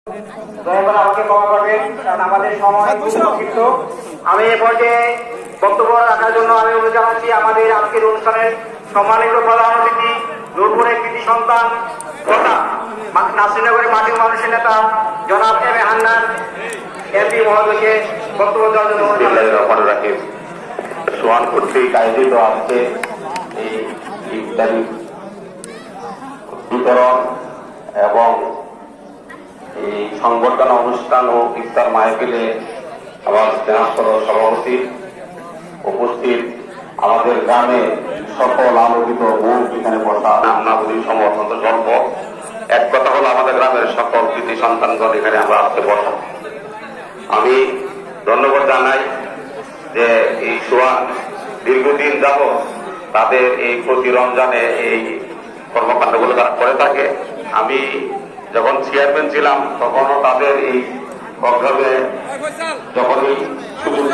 দয়া করে আমাকে ক্ষমা করবেন, কারণ আমাদের সময় খুব সংক্ষিপ্ত। আমি এ পর্যায়ে বক্তব্য রাখার জন্য আমি অনুরোধ জানাচ্ছি আমাদের আজকের অনুষ্ঠানের সম্মানিত প্রধান অতিথি, নূরপুরের কৃতি সন্তান তথা নাসিরনগরের মাটির মানুষের নেতা জনাব এম এ হান্নান এমপি মহোদয়কে বক্তব্য দেওয়ার জন্য অনুরোধ রাখি। সোয়ান কর্তৃক আয়োজিত আজকে এই ইফতারি বিতরণ এবং এই সংবর্ধনা অনুষ্ঠান ও ইফতার মাহফিলে আমার স্নেহাস্পদ সভাপতি উপস্থিত, আমাদের গ্রামে সকল আলোকিত মুখ এখানে বসা নামনাবলীর সময় অত্যন্ত স্বল্প। এক কথা হলো আমাদের গ্রামের সকল কৃতি সন্তানগণ এখানে আমরা আজকে বসা। আমি ধন্যবাদ জানাই যে এই সোয়ান দীর্ঘদিন যাবৎ তাদের এই প্রতি রমজানে এই কর্মকাণ্ডগুলো তারা করে থাকে। আমি যখন চেয়ারম্যান ছিলাম তখনও তাদের এই প্রোগ্রামে যখনই সুযোগ